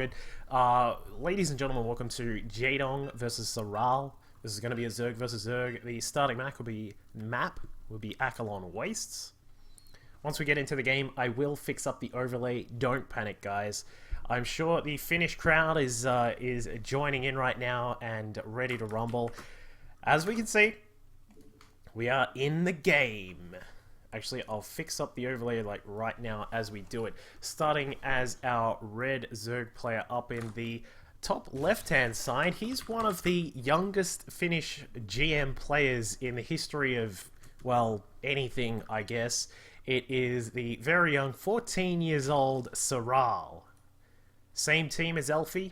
Good. Ladies and gentlemen, welcome to Jaedong versus Saral. This is going to be a Zerg versus Zerg. The starting map will be Acheron Wastes. Once we get into the game, I will fix up the overlay. Don't panic, guys. I'm sure the Finnish crowd is joining in right now and ready to rumble. As we can see, we are in the game. Actually, I'll fix up the overlay like right now as we do it. Starting as our red Zerg player up in the top left-hand side. He's one of the youngest Finnish GM players in the history of, well, anything, I guess. It is the very young 14 years old Saral. Same team as Elfie,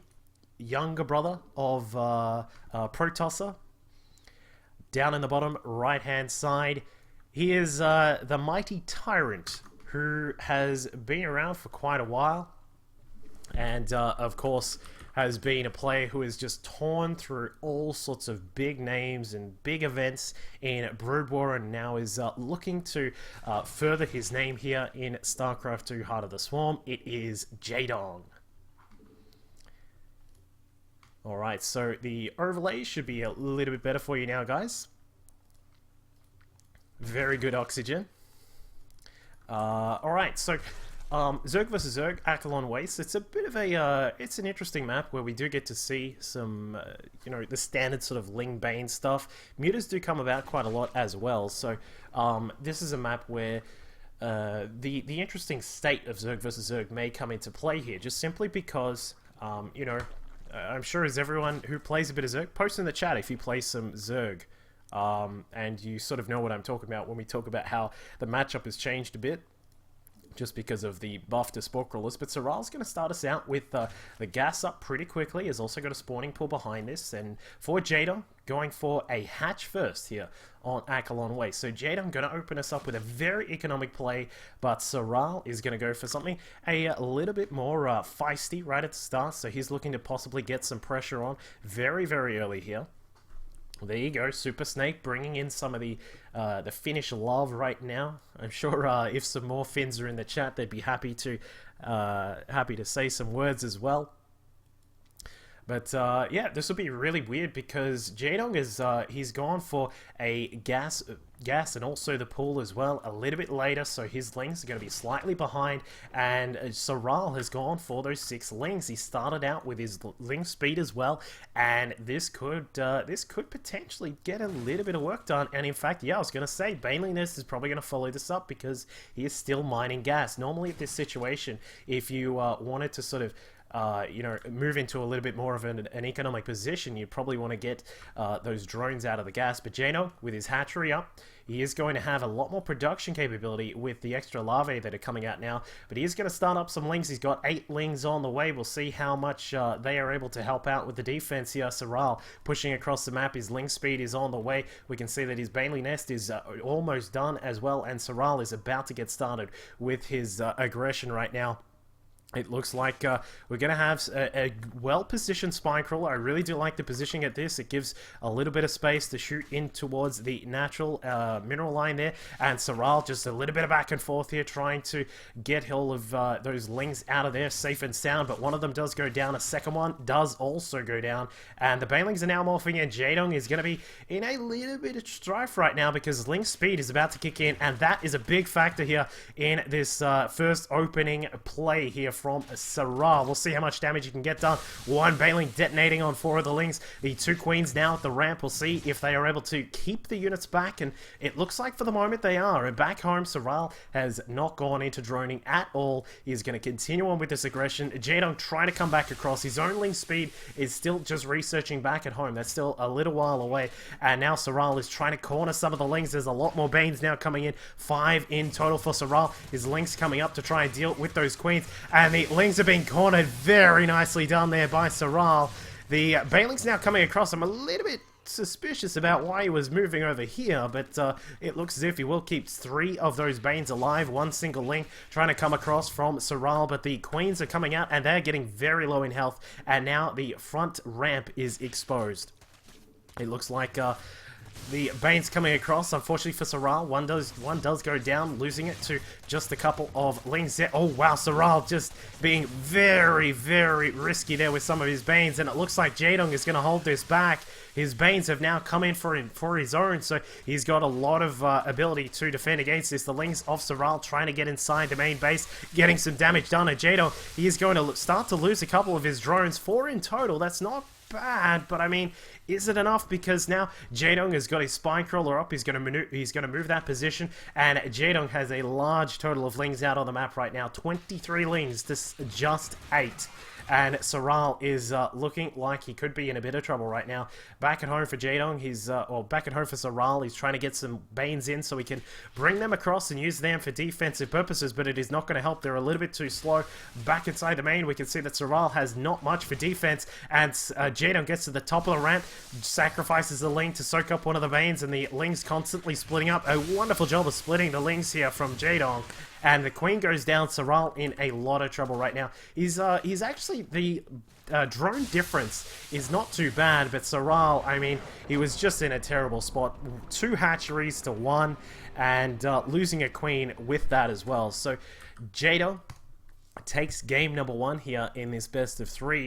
younger brother of Protosser. Down in the bottom right-hand side, he is the mighty Tyrant, who has been around for quite a while, and of course has been a player who has just torn through all sorts of big names and big events in Brood War, and now is looking to further his name here in StarCraft 2 Heart of the Swarm. It is Jaedong. Alright, so the overlay should be a little bit better for you now, guys. Very good oxygen. Alright, so Zerg vs Zerg, Acheron Wastes. It's a bit of a, it's an interesting map where we do get to see some, you know, the standard sort of Ling Bane stuff. Mutas do come about quite a lot as well, so this is a map where the interesting state of Zerg vs Zerg may come into play here, just simply because, you know, I'm sure as everyone who plays a bit of Zerg, post in the chat if you play some Zerg. And you sort of know what I'm talking about when we talk about how the matchup has changed a bit just because of the buff to Spore Crawlers. But Saral's going to start us out with the gas up pretty quickly. He's also got a spawning pool behind this. And for Jaedong, going for a hatch first here on Acheron Wastes. So Jaedong going to open us up with a very economic play, but Saral is going to go for something a little bit more feisty right at the start. So he's looking to possibly get some pressure on very, very early here. There you go, Super Snake bringing in some of the Finnish love right now. I'm sure if some more Finns are in the chat, they'd be happy to say some words as well. But yeah, this will be really weird because Jaedong is he's gone for a gas and also the pool as well a little bit later, so his lings are going to be slightly behind, and Saral has gone for those 6 lings. He started out with his ling speed as well, and this could potentially get a little bit of work done. And in fact, yeah, I was going to say Baneling Nest is probably going to follow this up because he is still mining gas. Normally at this situation, if you wanted to sort of you know, move into a little bit more of an economic position, you probably want to get those drones out of the gas. But Jaedong, with his hatchery up, he is going to have a lot more production capability with the extra larvae that are coming out now. But he is going to start up some lings. He's got 8 lings on the way. We'll see how much they are able to help out with the defense here. Saral pushing across the map. His ling speed is on the way. We can see that his Baneling Nest is almost done as well. And Saral is about to get started with his aggression right now. It looks like we're going to have a well-positioned Spine Crawler. I really do like the positioning at this. It gives a little bit of space to shoot in towards the natural mineral line there. And Saral just a little bit of back and forth here, trying to get all of those lings out of there safe and sound. But one of them does go down. A second one does also go down. And the Banelings are now morphing in. Jaedong is going to be in a little bit of strife right now because ling speed is about to kick in. And that is a big factor here in this first opening play here from Saral. We'll see how much damage you can get done. 1 Baneling detonating on 4 of the lings. The 2 queens now at the ramp. We'll see if they are able to keep the units back, and it looks like for the moment they are. And back home, Saral has not gone into droning at all. He's going to continue on with this aggression. Jaedong trying to come back across. His own ling speed is still just researching back at home. That's still a little while away. And now Saral is trying to corner some of the lings. There's a lot more Banes now coming in. 5 in total for Saral. His lings coming up to try and deal with those queens. And the lings are being cornered. Very nicely done there by Saral. The Banelings now coming across. I'm a little bit suspicious about why he was moving over here, but it looks as if he will keep 3 of those Banes alive. 1 single ling trying to come across from Saral, but the queens are coming out and they're getting very low in health, and now the front ramp is exposed. It looks like The Bane's coming across, unfortunately for Soral. One does go down, losing it to just a couple of Lings there. Oh wow, Soral just being very, very risky there with some of his Banes, and it looks like Jaedong is going to hold this back. His Banes have now come in for his own, so he's got a lot of ability to defend against this. The Lings of Soral trying to get inside the main base, getting some damage done. And Jaedong, he is going to start to lose a couple of his drones. 4 in total, that's not bad, but I mean, is it enough? Because now Jaedong has got his spine crawler up. He's going to move that position, and Jaedong has a large total of Lings out on the map right now. 23 Lings to just 8. And Soral is looking like he could be in a bit of trouble right now. Back at home for Jaedong, or back at home for Soral, he's trying to get some Banes in so he can bring them across and use them for defensive purposes, but it is not going to help. They're a little bit too slow. Back inside the main, we can see that Soral has not much for defense, and Jaedong gets to the top of the ramp, sacrifices the Ling to soak up one of the Banes, and the Ling's constantly splitting up. A wonderful job of splitting the Lings here from Jaedong. And the Queen goes down. Soral in a lot of trouble right now. He's actually, the drone difference is not too bad, but Soral, I mean, he was just in a terrible spot. 2 hatcheries to 1, and losing a Queen with that as well. So Jaedong takes game number 1 here in this best of 3.